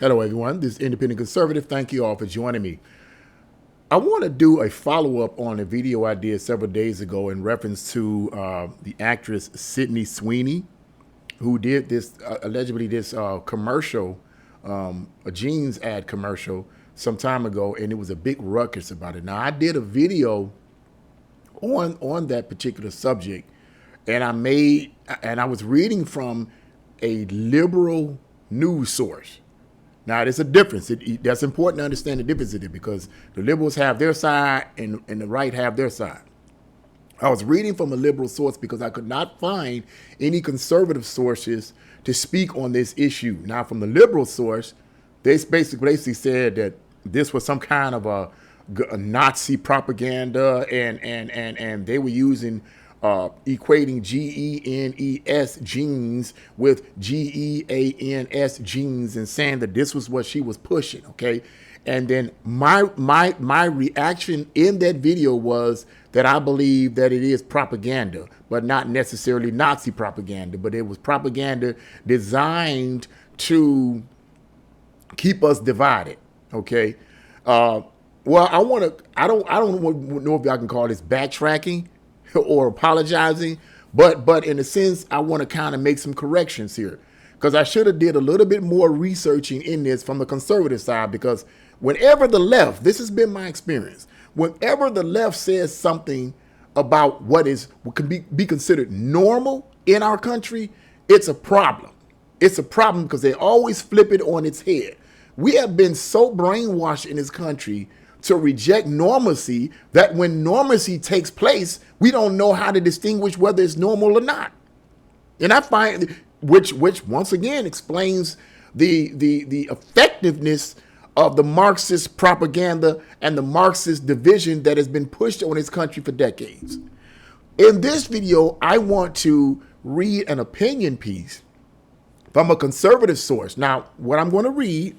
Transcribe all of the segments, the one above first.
Hello, everyone. This is Independent Conservative. Thank you all for joining me. I want to do a follow-up on a video I did several days ago in reference to the actress SYDNEY SWEENEY, who did this, allegedly this commercial, a jeans ad commercial some time ago, and it was a big ruckus about it. Now, I did a video on that particular subject, and I was reading from a liberal news source. Now, there's a difference. That's important to understand the difference in it, because the liberals have their side and the right have their side. I was reading from a liberal source because I could not find any conservative sources to speak on this issue. Now, from the liberal source, they basically said that this was some kind of a Nazi propaganda, and they were using equating GENES jeans with GEANS jeans and saying that this was what she was pushing. Okay. And then my reaction in that video was that I believe that it is propaganda, but not necessarily Nazi propaganda, but it was propaganda designed to keep us divided. Okay. Well, I don't know if y'all can call this backtracking or apologizing, but in a sense, I want to kind of make some corrections here, because I should have did a little bit more researching in this from the conservative side, because whenever the left, this has been my experience, whenever the left says something about what can be considered normal in our country, it's a problem. It's a problem because they always flip it on its head. We have been so brainwashed in this country to reject normalcy that when normalcy takes place, we don't know how to distinguish whether it's normal or not. And I find, which once again explains the effectiveness of the Marxist propaganda and the Marxist division that has been pushed on this country for decades. In this video, I want to read an opinion piece from a conservative source. Now, what I'm going to read,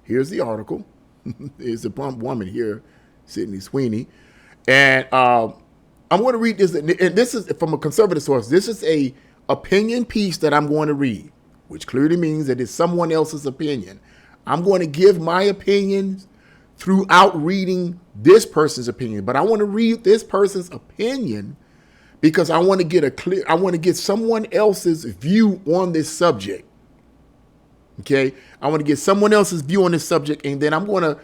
here's the article. Is the plump woman here, SYDNEY SWEENEY, and I'm going to read this. And this is from a conservative source. This is a opinion piece that I'm going to read, which clearly means that it's someone else's opinion. I'm going to give my opinions throughout reading this person's opinion, but I want to read this person's opinion because I want to get someone else's view on this subject. Okay, I want to get someone else's view on this subject, and then I'm going to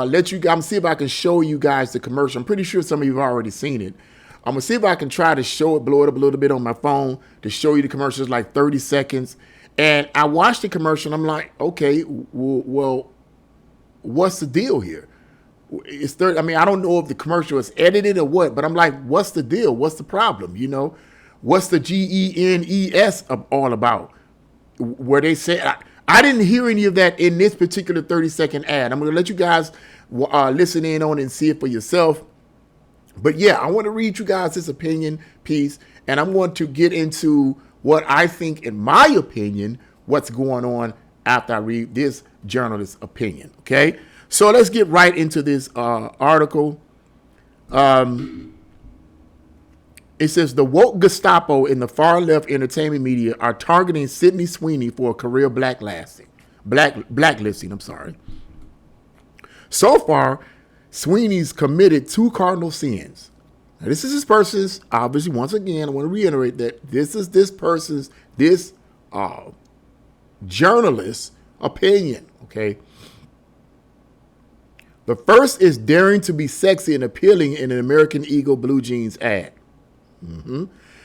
let you guys see if I can show you guys the commercial. I'm pretty sure some of you have already seen it. I'm going to see if I can try to show it, blow it up a little bit on my phone to show you the commercial. It's like 30 seconds. And I watched the commercial, and I'm like, okay, well, what's the deal here? It's 30. I mean, I don't know if the commercial is edited or what, but I'm like, what's the deal? What's the problem? You know, what's the GENES all about? Where they say, I didn't hear any of that in this particular 30-second ad. I'm going to let you guys listen in on it and see it for yourself. But yeah, I want to read you guys this opinion piece, and I'm going to get into what I think, in my opinion, what's going on after I read this journalist's opinion. Okay, so let's get right into this article. It says the woke Gestapo in the far left entertainment media are targeting SYDNEY SWEENEY for a career blacklisting. So far, Sweeney's committed 2 cardinal sins. Now, this is this person's, obviously, once again, I want to reiterate that this is this person's, this journalist's opinion, okay? The first is daring to be sexy and appealing in an American Eagle blue jeans ad.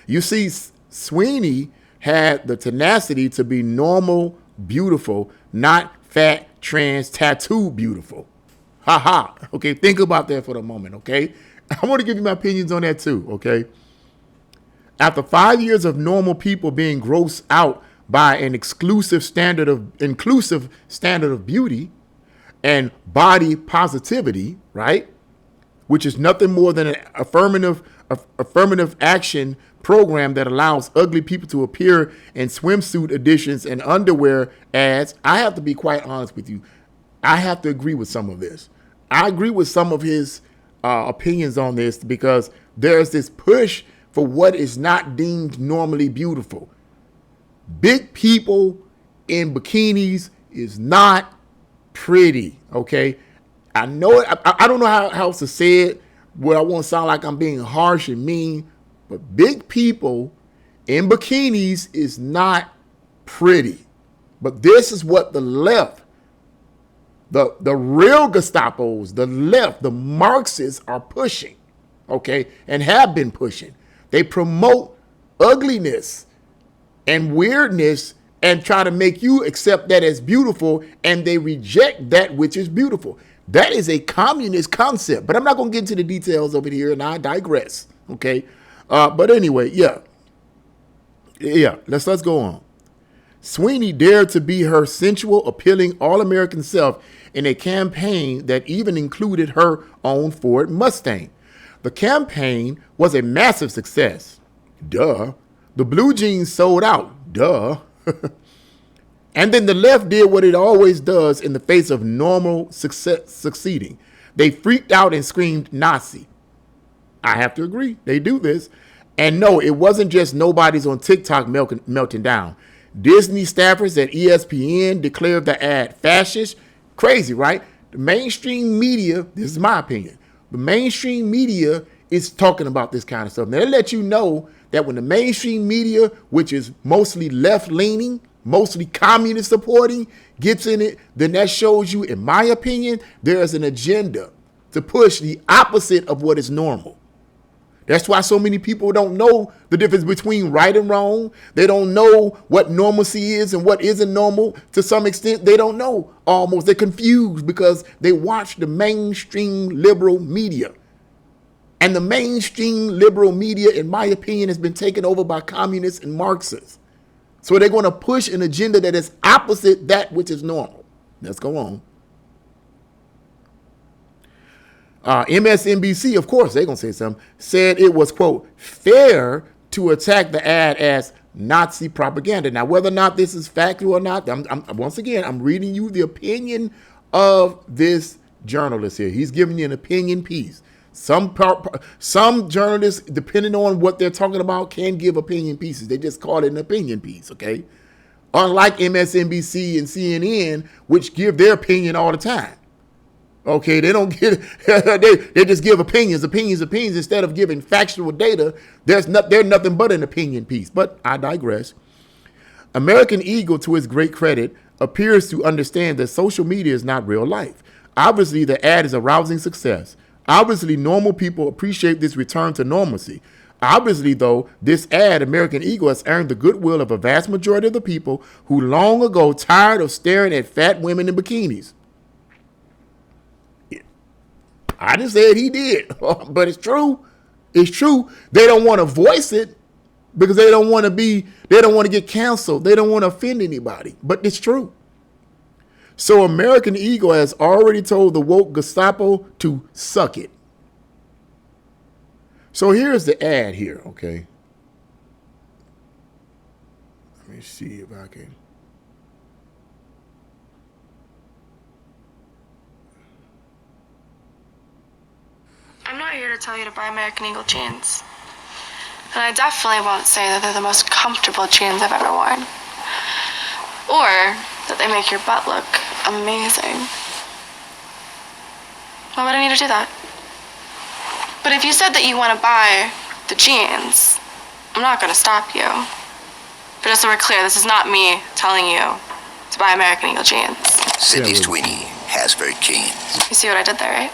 You see, Sweeney had the tenacity to be normal, beautiful, not fat, trans, tattoo beautiful. Ha ha. Okay, think about that for a moment, okay? I want to give you my opinions on that too, okay? After 5 years of normal people being grossed out by an inclusive standard of beauty and body positivity, right? Which is nothing more than an affirmative action program that allows ugly people to appear in swimsuit editions and underwear ads. I have to be quite honest with you. I have to agree with some of this. I agree with some of his opinions on this, because there's this push for what is not deemed normally beautiful. Big people in bikinis is not pretty, okay? I know it. I don't know how else to say it where I won't sound like I'm being harsh and mean, but big people in bikinis is not pretty. But this is what the left, the real Gestapos, the left, the Marxists are pushing, okay, and have been pushing. They promote ugliness and weirdness and try to make you accept that as beautiful, and they reject that which is beautiful. That is a communist concept, but I'm not going to get into the details of it here, and I digress, okay? But anyway, yeah, let's go on. Sweeney dared to be her sensual, appealing, all-American self in a campaign that even included her own Ford Mustang. The campaign was a massive success. Duh. The blue jeans sold out. Duh. And then the left did what it always does in the face of normal success succeeding. They freaked out and screamed Nazi. I have to agree. They do this. And no, it wasn't just nobodies on TikTok melting down. Disney staffers at ESPN declared the ad fascist. Crazy, right? The mainstream media, this is my opinion, the mainstream media is talking about this kind of stuff. Now, they let you know that when the mainstream media, which is mostly left-leaning, mostly communist supporting, gets in it, then that shows you, in my opinion, there's an agenda to push the opposite of what is normal. That's why so many people don't know the difference between right and wrong. They don't know what normalcy is and what isn't normal. To some extent, they don't know almost. They're confused because they watch the mainstream liberal media. And the mainstream liberal media, in my opinion, has been taken over by communists and Marxists. So they're going to push an agenda that is opposite that which is normal. Let's go on. MSNBC, of course, they're going to say something, said it was, quote, fair to attack the ad as Nazi propaganda. Now, whether or not this is factual or not, once again, I'm reading you the opinion of this journalist here. He's giving you an opinion piece. Some journalists, depending on what they're talking about, can give opinion pieces. They just call it an opinion piece, okay? Unlike MSNBC and CNN, which give their opinion all the time. Okay, they don't get they just give opinions instead of giving factual data. They're nothing but an opinion piece. But I digress. American Eagle, to his great credit, appears to understand that social media is not real life. Obviously, the ad is a rousing success. Obviously, normal people appreciate this return to normalcy. Obviously, though, this ad, American Eagle, has earned the goodwill of a vast majority of the people who long ago tired of staring at fat women in bikinis. I just said he did, but it's true. It's true. They don't want to voice it because they don't want to get canceled. They don't want to offend anybody, but it's true. So American Eagle has already told the woke Gestapo to suck it. So here's the ad here, okay? Let me see if I can. I'm not here to tell you to buy American Eagle jeans. And I definitely won't say that they're the most comfortable jeans I've ever worn. Or that they make your butt look amazing. Why would I need to do that? But if you said that you want to buy the jeans, I'm not going to stop you. But just so we're clear, this is not me telling you to buy American Eagle jeans. SYDNEY SWEENEY has very jeans. You see what I did there, right?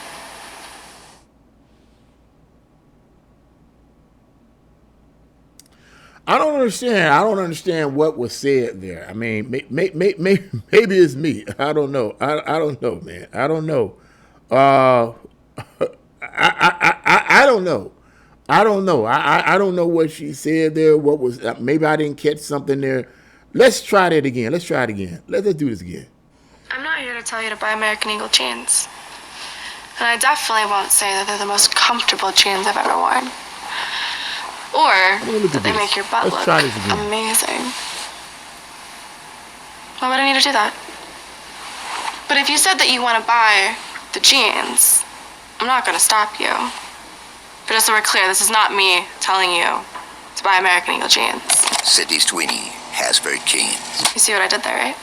I don't understand what was said there. I mean, maybe it's me. I don't know. I don't know, man. I don't know. I don't know. I don't know. I don't know what she said there. What was, maybe I didn't catch something there. Let's try that again. Let's try it again. Let's do this again. I'm not here to tell you to buy American Eagle jeans. And I definitely won't say that they're the most comfortable jeans I've ever worn. Or that they make your butt look amazing. Why would I need to do that? But if you said that you want to buy the jeans, I'm not going to stop you. But just so we're clear, this is not me telling you to buy American Eagle jeans. SYDNEY SWEENEY has very jeans. You see what I did there, right?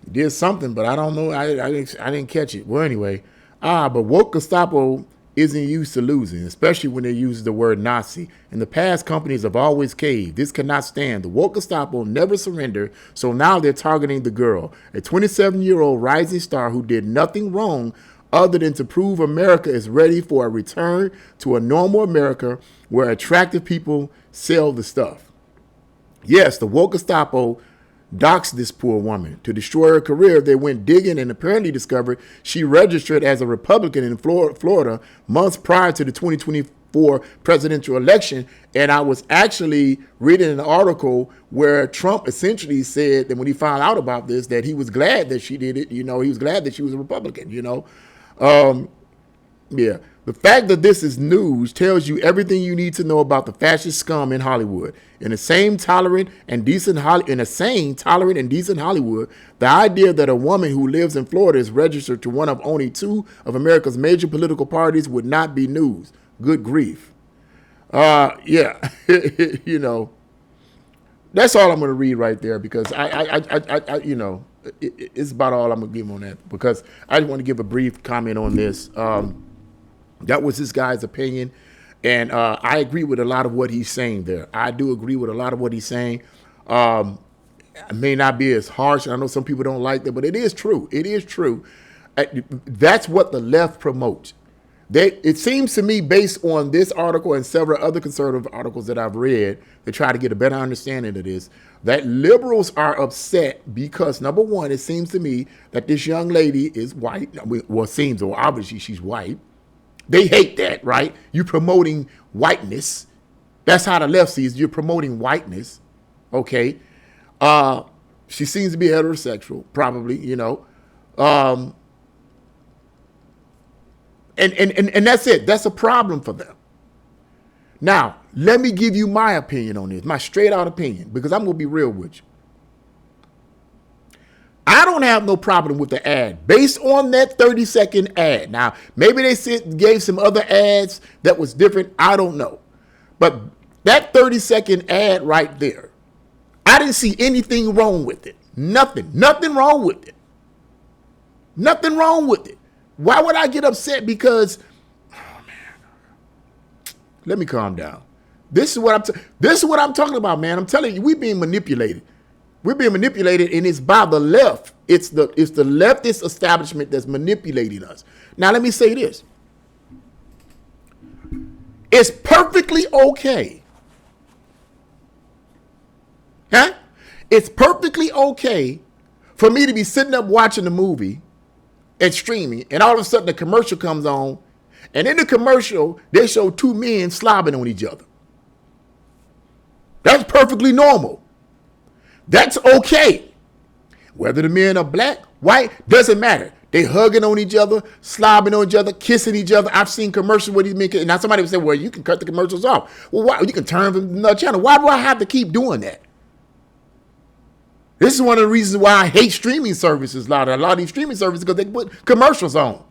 He did something, but I don't know. I didn't catch it. Well, anyway, but woke Gestapo isn't used to losing, especially when they use the word Nazi. In the past, companies have always caved. This cannot stand. The woke Gestapo never surrendered, so now they're targeting the girl, a 27-year-old rising star who did nothing wrong other than to prove America is ready for a return to a normal America where attractive people sell the stuff. Yes, the woke Gestapo doxed this poor woman. To destroy her career, they went digging and apparently discovered she registered as a Republican in Florida months prior to the 2024 presidential election. And I was actually reading an article where Trump essentially said that when he found out about this, that he was glad that she did it. He was glad that she was a Republican, Yeah. The fact that this is news tells you everything you need to know about the fascist scum in Hollywood. In a sane, tolerant, and decent Hollywood, the idea that a woman who lives in Florida is registered to one of only two of America's major political parties would not be news. Good grief. Yeah, that's all I'm going to read right there because it's about all I'm going to give on that because I just want to give a brief comment on this. That was this guy's opinion. And I agree with a lot of what he's saying there. I do agree with a lot of what he's saying. It may not be as harsh. I know some people don't like that, but it is true. It is true. That's what the left promotes. It seems to me, based on this article and several other conservative articles that I've read to try to get a better understanding of this, that liberals are upset because, number one, it seems to me that this young lady is white. Well, it seems, or obviously she's white. They hate that, right? You're promoting whiteness. That's how the left sees it. You're promoting whiteness, okay? She seems to be heterosexual, probably, and that's it. That's a problem for them. Now, let me give you my opinion on this, my straight out opinion, because I'm going to be real with you. I don't have no problem with the ad based on that 30-second ad. Now, maybe they gave some other ads that was different. I don't know. But that 30-second ad right there, I didn't see anything wrong with it. Nothing wrong with it. Nothing wrong with it. Why would I get upset? Because, oh man, let me calm down. This is what I'm talking about, man. I'm telling you, we're being manipulated. We're being manipulated, and it's by the left. It's the leftist establishment that's manipulating us. Now, let me say this. It's perfectly okay. Huh? It's perfectly okay for me to be sitting up watching a movie and streaming, and all of a sudden the commercial comes on, and in the commercial, they show two men slobbing on each other. That's perfectly normal. That's okay. Whether the men are black, white, doesn't matter. They hugging on each other, slobbing on each other, kissing each other. I've seen commercials where these men, now somebody would say, well, you can cut the commercials off. Well, why? You can turn from another channel. Why do I have to keep doing that? This is one of the reasons why I hate streaming services. A lot of these streaming services, because they put commercials on.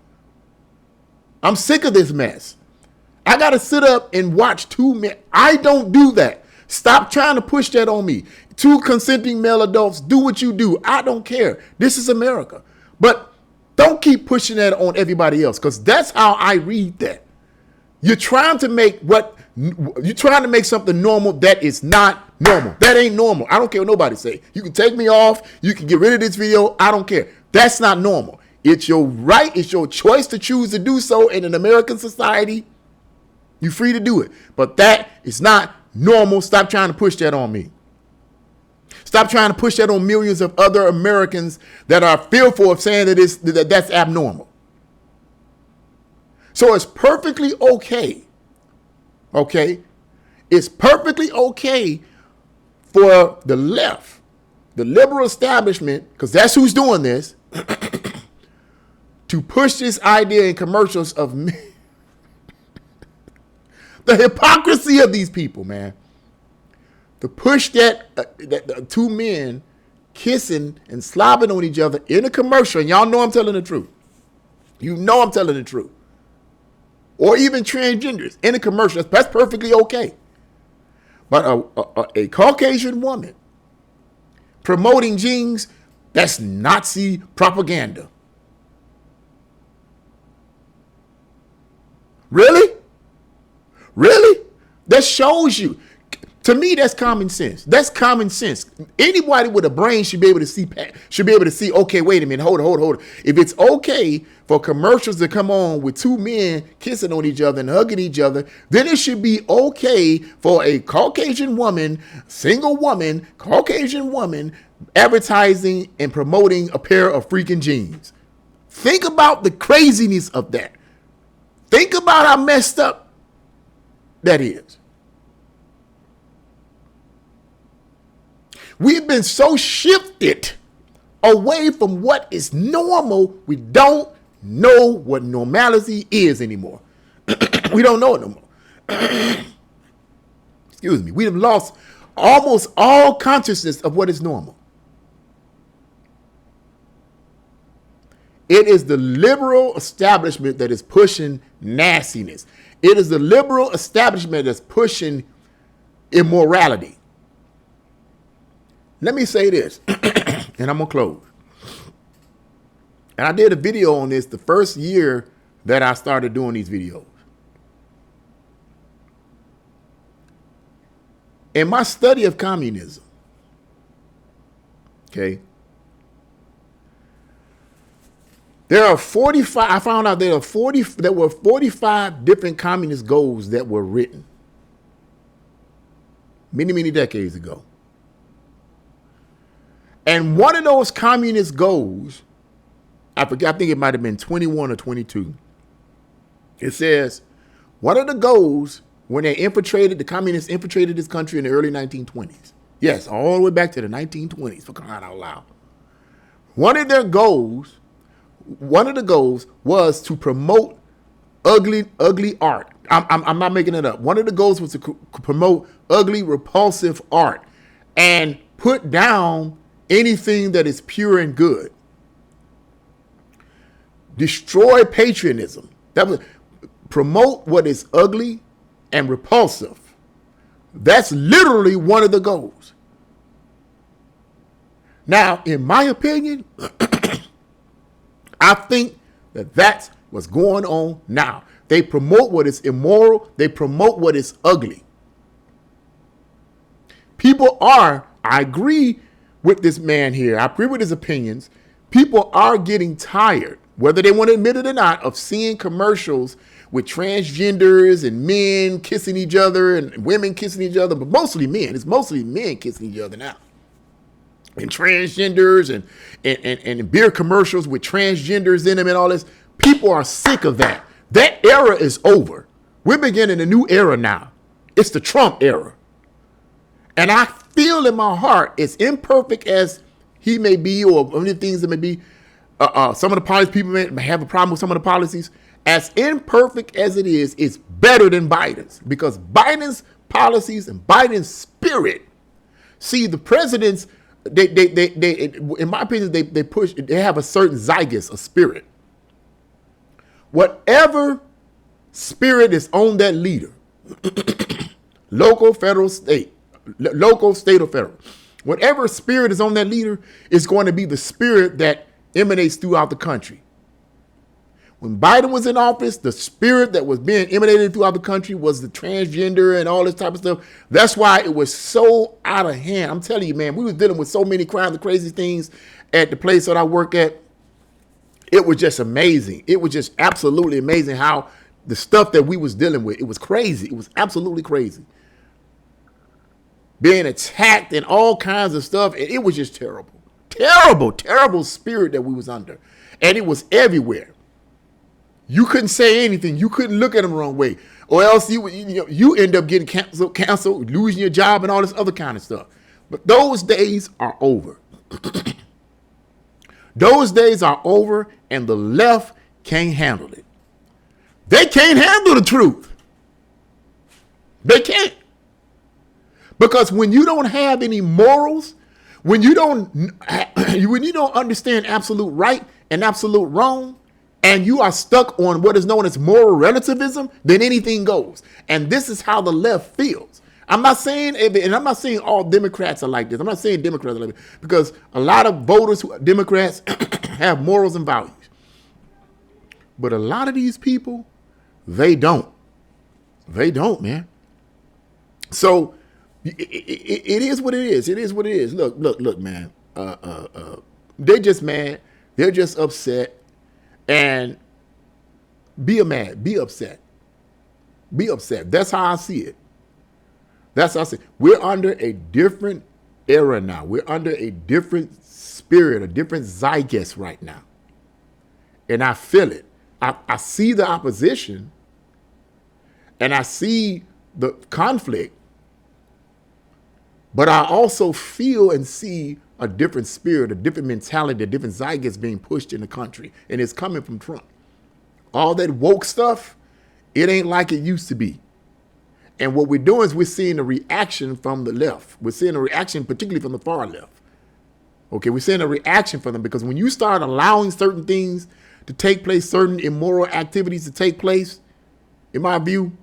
I'm sick of this mess. I got to sit up and watch two men. I don't do that. Stop trying to push that on me. Two consenting male adults, do what you do. I don't care. This is America. But don't keep pushing that on everybody else, because that's how I read that. You're trying to make something normal that is not normal. That ain't normal. I don't care what nobody say. You can take me off. You can get rid of this video. I don't care. That's not normal. It's your right. It's your choice to choose to do so in an American society. You're free to do it. But that is not normal. Stop trying to push that on me. Stop trying to push that on millions of other Americans that are fearful of saying that that's abnormal. So it's perfectly okay. Okay? It's perfectly okay for the left, the liberal establishment, because that's who's doing this, to push this idea in commercials of the hypocrisy of these people, man. To push that two men kissing and slobbing on each other in a commercial, and y'all know I'm telling the truth. You know I'm telling the truth. Or even transgenders in a commercial, that's perfectly okay. But a Caucasian woman promoting jeans, That's Nazi propaganda. Really? Really? That shows you. To me, that's common sense. That's common sense. Anybody with a brain should be able to see. Okay, wait a minute. Hold on. If it's okay for commercials to come on with two men kissing on each other and hugging each other, then it should be okay for a Caucasian woman, single woman, Caucasian woman, advertising and promoting a pair of freaking jeans. Think about the craziness of that. Think about how messed up that is. We've been so shifted away from what is normal, we don't know what normality is anymore. We don't know it no more. Excuse me. We have lost almost all consciousness of what is normal. It is the liberal establishment that is pushing nastiness. It is the liberal establishment that's pushing immorality. Let me say this, and I'm going to close. And I did a video on this the first year that I started doing these videos. In my study of communism, okay, I found out there were 45 different communist goals that were written many, many decades ago. And one of those communist goals, I think it might have been 21 or 22. It says, one of the goals when the communists infiltrated this country in the early 1920s. Yes, all the way back to the 1920s, for crying out loud. One of the goals was to promote ugly art. I'm not making it up. One of the goals was to promote ugly, repulsive art and put down anything that is pure and good. Destroy patriotism. That was promote what is ugly and repulsive. That's literally one of the goals. Now, in my opinion, I think that that's what's going on now. They promote what is immoral. They promote what is ugly. I agree with this man here. I agree with his opinions. People are getting tired, whether they want to admit it or not, of seeing commercials with transgenders and men kissing each other and women kissing each other, but mostly men. It's mostly men kissing each other now. And transgenders and beer commercials with transgenders in them and all this. People are sick of that. That era is over. We're beginning a new era now. It's the Trump era. And I feel in my heart, as imperfect as he may be, or any things that may be, some of the policies, people may have a problem with some of the policies. As imperfect as it is, it's better than Biden's, because Biden's policies and Biden's spirit. See, the presidents, they in my opinion, they have a certain zygus, a spirit. Whatever spirit is on that leader, local, federal, state, local, state, or federal, whatever spirit is on that leader is going to be the spirit that emanates throughout the country. When Biden was in office, the spirit that was being emanated throughout the country was the transgender and all this type of stuff. That's why it was so out of hand. I'm telling you, man, we was dealing with so many crimes and crazy things at the place that I work at. It was just amazing. It was just absolutely amazing how the stuff that we was dealing with, it was crazy. It was absolutely crazy. Being attacked and all kinds of stuff. And it was just terrible. Terrible, terrible spirit that we was under. And it was everywhere. You couldn't say anything. You couldn't look at them the wrong way. Or else you end up getting canceled, losing your job and all this other kind of stuff. But those days are over. Those days are over, and the left can't handle it. They can't handle the truth. They can't. Because when you don't have any morals, when you don't understand absolute right and absolute wrong, and you are stuck on what is known as moral relativism, then anything goes. And this is how the left feels. I'm not saying, and I'm not saying all Democrats are like this. I'm not saying Democrats are like this because a lot of voters, Democrats, have morals and values. But a lot of these people, they don't. They don't, man. So it is what it is. It is what it is. Look, man. They're just mad. They're just upset. And be mad. Be upset. Be upset. That's how I see it. That's how I see it. We're under a different era now. We're under a different spirit, a different zeitgeist right now. And I feel it. I see the opposition and I see the conflict, but I also feel and see a different spirit, a different mentality, a different zeitgeist being pushed in the country. And it's coming from Trump. All that woke stuff, it ain't like it used to be. And what we're doing is we're seeing a reaction from the left. We're seeing a reaction, particularly from the far left. Okay, we're seeing a reaction from them because when you start allowing certain things to take place, certain immoral activities to take place, in my view,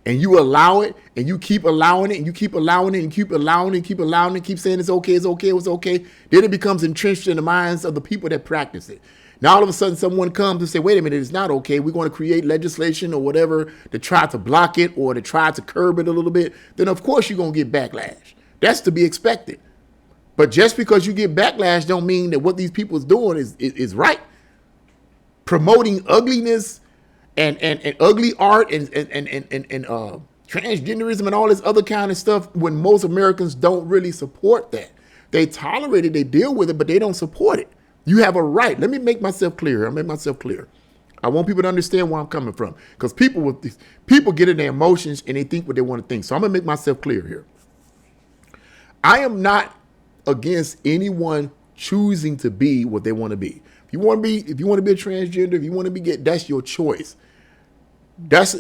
and you allow it, and you keep allowing it, and you keep allowing it, and keep allowing it, and keep allowing it, keep saying it's okay, it's okay, it's okay, then it becomes entrenched in the minds of the people that practice it. Now, all of a sudden, someone comes and say, wait a minute, it's not okay. We're going to create legislation or whatever to try to block it or to try to curb it a little bit. Then, of course, you're going to get backlash. That's to be expected. But just because you get backlash don't mean that what these people is doing is right. Promoting ugliness and ugly art and transgenderism and all this other kind of stuff when most Americans don't really support that. They tolerate it, they deal with it, but they don't support it. You have a right. Let me make myself clear. I'll make myself clear. I want people to understand where I'm coming from because people get in their emotions and they think what they want to think. So I'm going to make myself clear here. I am not against anyone choosing to be what they want to be. If you want to be a transgender, if you want to be gay, that's your choice. That's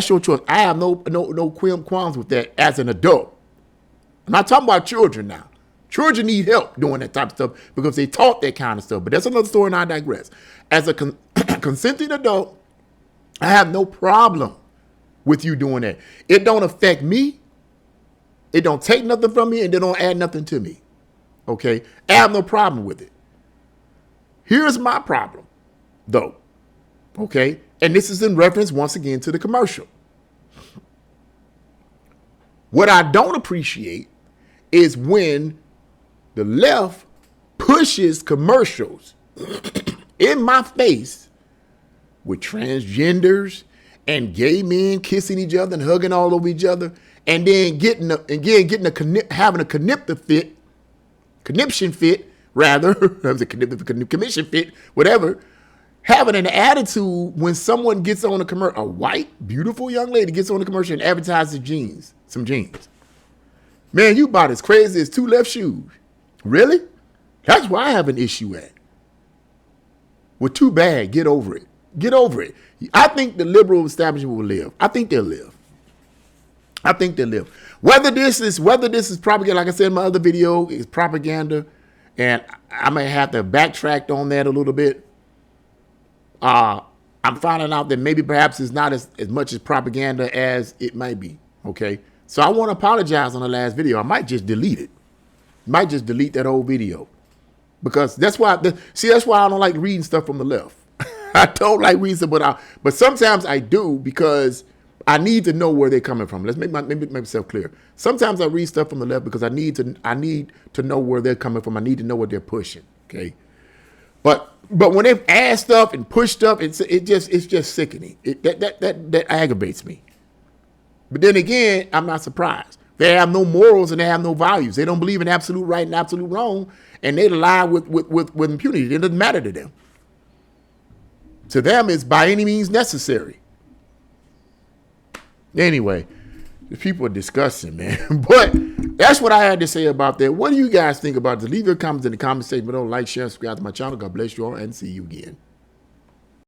your choice. I have no qualms with that as an adult. I'm not talking about children now. Children need help doing that type of stuff because they taught that kind of stuff. But that's another story and I digress. As a consenting adult, I have no problem with you doing that. It don't affect me. It don't take nothing from me and they don't add nothing to me. Okay? I have no problem with it. Here's my problem, though. Okay? And this is in reference, once again, to the commercial. What I don't appreciate is when the left pushes commercials in my face with transgenders and gay men kissing each other and hugging all over each other, and then having a conniption fit, rather, commission fit, whatever, having an attitude when someone gets on a commercial, a white, beautiful young lady gets on a commercial and advertises some jeans. Man, you about as crazy as two left shoes. Really? That's where I have an issue at. Well, too bad. Get over it. Get over it. I think the liberal establishment will live. I think they'll live. I think they'll live. Whether this is propaganda, like I said in my other video, is propaganda, and I may have to backtrack on that a little bit. I'm finding out that maybe perhaps it's not as much as propaganda as it might be. Okay. So I want to apologize on the last video. I might just delete it. Might just delete that whole video because that's why I don't like reading stuff from the left. I don't like reading stuff, but sometimes I do because I need to know where they're coming from. Let's make myself clear. Sometimes I read stuff from the left because I need to know where they're coming from. I need to know what they're pushing. Okay, but when they add stuff and push stuff, it's just sickening. That aggravates me. But then again, I'm not surprised. They have no morals and they have no values. They don't believe in absolute right and absolute wrong, and they lie with impunity. It doesn't matter to them. To them, it's by any means necessary. Anyway, the people are disgusting, man. But that's what I had to say about that. What do you guys think about this? Leave your comments in the comment section below. Like, share, subscribe to my channel. God bless you all, and see you again.